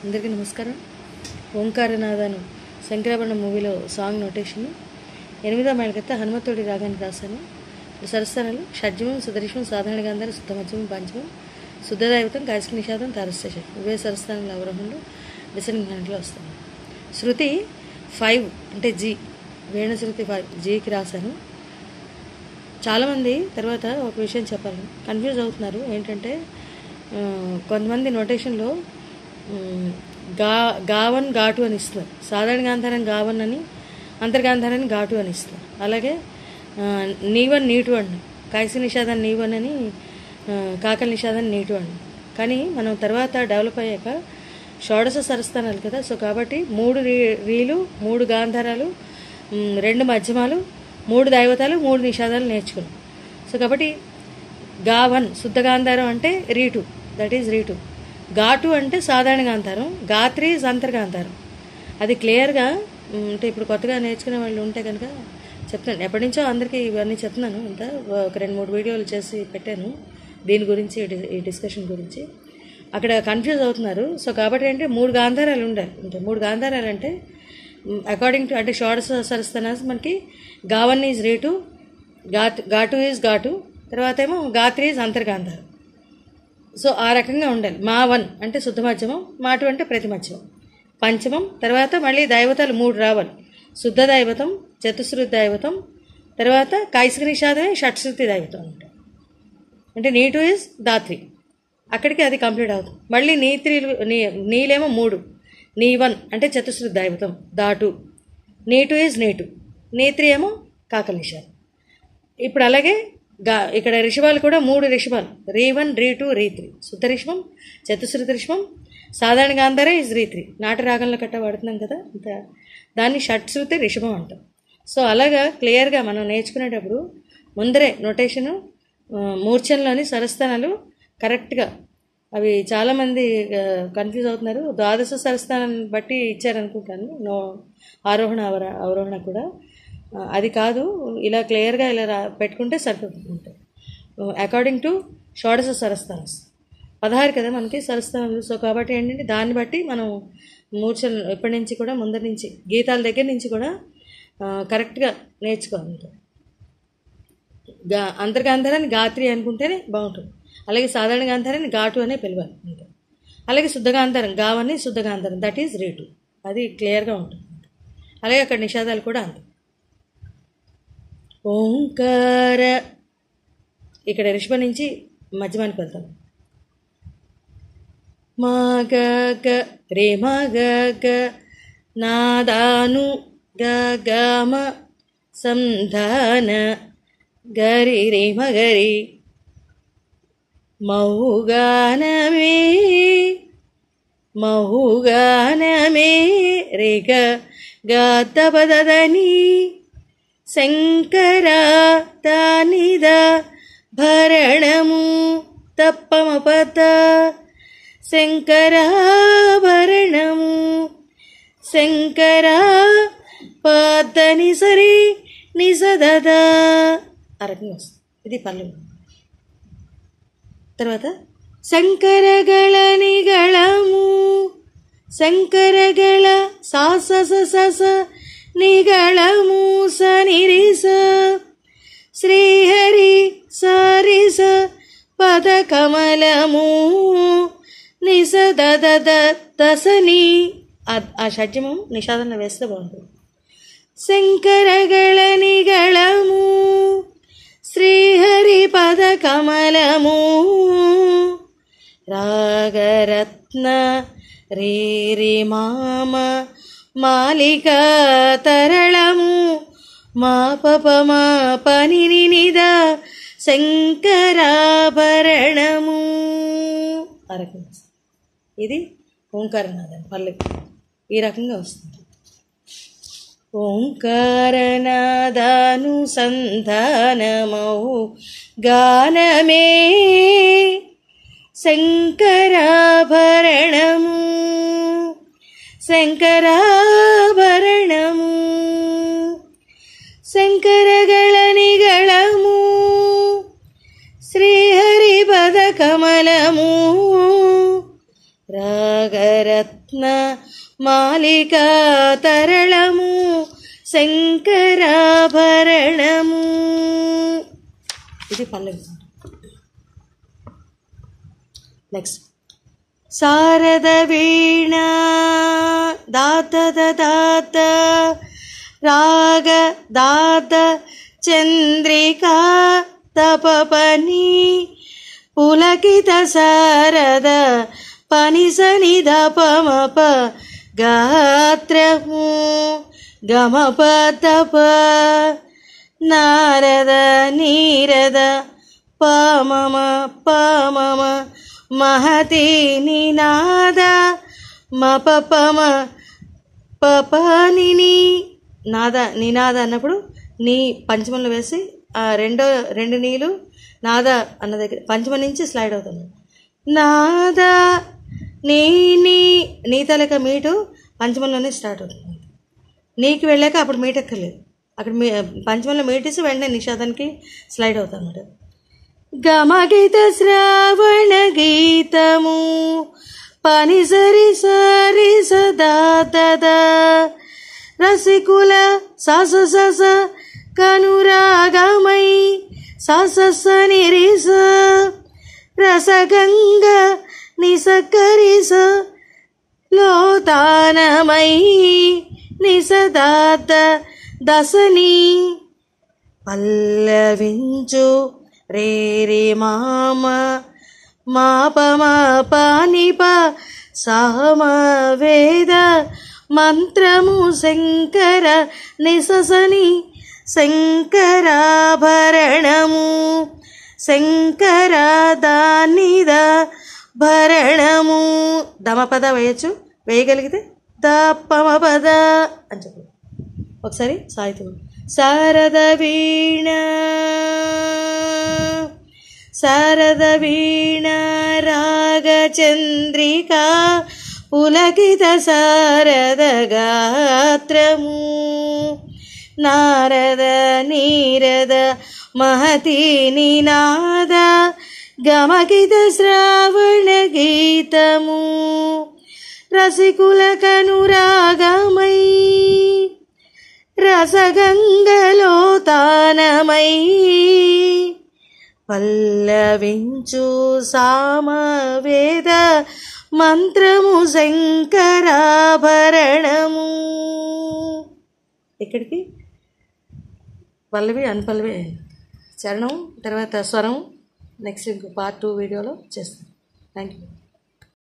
అందరికీ నమస్కారం. ఓంకారనాథను శంకరాభరణ మూవీలో సాంగ్ నోటేషన్ 8వ మేళకర్త హనుమతుడి రాగానికి రాశాను. సరస్థానాలు షడ్జమం, సుదర్శనం, సాధారణ గాంధారం, శుద్ధమధ్యమం, పంచమం, శుద్ధదైవతం, కాశిక నిషాదం, తారస్థానం. ఇవే సరస్థానాల అవరోహణలు డిసెండింగ్ హ్యాండ్లో వస్తాను. శృతి 5 అంటే జీ, వేణ శృతి 5 జీకి రాశాను. చాలామంది తర్వాత ఒక విషయం చెప్పాలి, కన్ఫ్యూజ్ అవుతున్నారు. ఏంటంటే కొంతమంది నోటేషన్లో గావన్ ఘాటు అని ఇస్తున్నారు. సాధారణ గాంధారం గావన్ అని, అంతర్గాంధారాన్ని ఘాటు అని ఇస్తున్నారు. అలాగే నీవన్ నీటు అండి, కాశిక నిషాదాన్ని నీవన్ అని, కాకల నిషాదాన్ని నీటు అండి. కానీ మనం తర్వాత డెవలప్ అయ్యాక షోడశ సరస్థానాలు కదా, సో కాబట్టి 3 రీలు, 3 గాంధారాలు, 2 మధ్యమాలు, 3 దైవతాలు, 3 నిషాదాలు నేర్చుకున్నాం. సో కాబట్టి గావన్ శుద్ధ గాంధారం అంటే రీటు, దట్ ఈజ్ రీటు. ఘాటు అంటే సాధారణ గాంధారం, గాత్రి ఈజ్ అంతర్గాంధారం. అది క్లియర్గా అంటే ఇప్పుడు కొత్తగా నేర్చుకునే వాళ్ళు ఉంటే కనుక చెప్తాను. ఎప్పటి నుంచో అందరికీ ఇవన్నీ చెప్తున్నాను. అంతా ఒక 2-3 వీడియోలు చేసి పెట్టాను దీని గురించి, ఈ డిస్కషన్ గురించి. అక్కడ కన్ఫ్యూజ్ అవుతున్నారు. సో కాబట్టి అంటే 3 గాంధారాలు ఉండాలి. అంటే 3 గాంధారాలు అంటే అకార్డింగ్ టు అంటే షోడశ సరస్థానాస్ మనకి గావన్ ఈజ్ రీటు, ఘాటు ఈజ్ ఘాటు, తర్వాత ఏమో గాత్రి ఈజ్ అంతర్గాంధారం. సో ఆ రకంగా ఉండాలి. మా 1 అంటే శుద్ధ మధ్యమం, మా 2 అంటే ప్రతి మధ్యమం, పంచమం, తర్వాత మళ్ళీ దైవతాలు 3 రావాలి. శుద్ధ దైవతం, చతుశ్రుతి దైవతం, తర్వాత కాశిక నిషాదమే షట్శ్రుతి దైవతం అంటారు. అంటే నీటు ఈజ్ దాత్రి, అక్కడికి అది కంప్లీట్ అవుతుంది. మళ్ళీ నీలేమో 3, నీ 1 అంటే చతుశ్రుతి దైవతం దాటు, నీటు ఈజ్ నీటు, నీత్రి ఏమో కాకల నిషాదం. ఇప్పుడు అలాగే ఇక్కడ రిషభాలు కూడా 3 రిషభాలు, రీ1, రీ2, రీ3. శుద్ధ రిషభం, చతుశ్రుతి రిషభం, సాధారణ గాంధారం ఇస్ రీ3. నాట రాగంలో కట్ట వాడుతున్నాం కదా, దాన్ని షట్శ్రుతి రిషభం అంటాం. సో అలాగా క్లియర్గా మనం నేర్చుకునేటప్పుడు ముందరే నోటేషను, మూర్ఛనలోని స్వరస్థానాలు కరెక్ట్గా, అవి చాలామంది కన్ఫ్యూజ్ అవుతున్నారు. ద్వాదశ స్వరస్థానాన్ని బట్టి ఇచ్చారనుకుంటాను ఆరోహణ అవరోహణ కూడా. అది కాదు, ఇలా క్లియర్గా ఇలా పెట్టుకుంటే సరిపోతుంది. అకార్డింగ్ టు షోడశ స్వరస్థానాస్ 16 కదా మనకి స్వరస్థానాలు. సో కాబట్టి ఏంటంటే దాన్ని బట్టి మనం మూర్ఛలు ఎప్పటి నుంచి కూడా ముందరి నుంచి గీతాల దగ్గర నుంచి కూడా కరెక్ట్గా నేర్చుకోవాలి. అంతర్గాంధారాన్ని గాత్రి అనుకుంటేనే బాగుంటుంది. అలాగే సాధారణ గాంధారాన్ని ఘాటు అనే పిలవాలి. అలాగే శుద్ధ గాంధారం గావని శుద్ధ గాంధారం, దట్ ఈజ్ రీటు, అది క్లియర్గా ఉంటుంది. అలాగే అక్కడ నిషాదాలు కూడా అంతే. ఓంకార, ఇక్కడ రిషభ నుంచి మధ్యమానికి వెళ్తాం. మాగ రే మగ నాదాను గమ సంధాన గరి రే మగరి మహుగానమే రేగ గతపదని శంకర దానిద భరణము తప్పమపత శంకరాభరణము శంకర పద్దని సరి నిసదద అరకంగా వస్తుంది. ఇది పల్లవి. తర్వాత శంకరగళ నిగళము, శంకరగళ సాస సస నిగళము సనిరిస శ్రీహరి సారిస పద కమలము నిసదద దసని. ఆ షడ్జమం నిషాదంలో వేస్తే బాగుంటుంది. శంకరగళ నిగళము శ్రీహరి పద కమలము రాగరత్న రే మామ మాలికా తరళము మా పప మా పని నిద శంకరాభరణము ఆ రకంగా. ఇది ఓంకారనాథం పల్లవి ఈ రకంగా వస్తుంది. ఓంకారనాదానుసంధానమౌ గానమే శంకరాభరణము శంకరాభరణము శంకరగళ నిగళము శ్రీహరి పద కమలము రాగరత్న మాలికా తరళము శంకరాభరణము. ఇది పల్లవి. నెక్స్ట్ శారద వీణ దాత దాత రాగ దాత చంద్రికా తపపని పులకిత శారద పనిసని దపమప గాత్రము గమప తప నారద నీరద పమమ పమమ మహతి నినాద మపపమ పపనిని నాద నినాద అన్నప్పుడు నీ పంచమంలో వేసి ఆ రెండు నీళ్ళు నాద అన్న దగ్గర పంచమ నుంచి స్లైడ్ అవుతుంది. నాద నీ తలక మీటు పంచమంలోనే స్టార్ట్ అవుతుంది. నీకు వెళ్ళాక అప్పుడు మీటెక్కర్లేదు, అక్కడ పంచమంలో మీటేసి వెంటనే నిషాదానికి స్లైడ్ అవుతాం అన్నమాట. గమగీత శ్రావణ గీతము పని సరి సరి సదా తదా రసికుల సస సస కనురాగమై సస నిరిస రసగంగ నిసకరిస లోతానమై నిసదాత దశని పల్లవించు రేరి మామ మాపమ పానిప సామ వేద మంత్రము శంకర నిససని శంకరాభరణము శంకర దానిద భరణము. దమపద వేయచ్చు, వేయగలిగితే దపమపద అని చెప్పు. ఒకసారి సాహిత్యం. శారద వీణ శారద వీణ రాగచంద్రికా పులకిత శారద గాత్రము నారద నీరద మహతి నినాద గమకిత శ్రావణ గీతము రసికుల కనురాగమై రసగంగలో తానమై పల్లవించు సామవేద మంత్రము శంకరాభరణము. ఇక్కడికి పల్లవి అన్పల్లవి చరణం తర్వాత స్వరం నెక్స్ట్ ఇంకో పార్ట్ 2 వీడియోలో చేస్తాను. Thank you.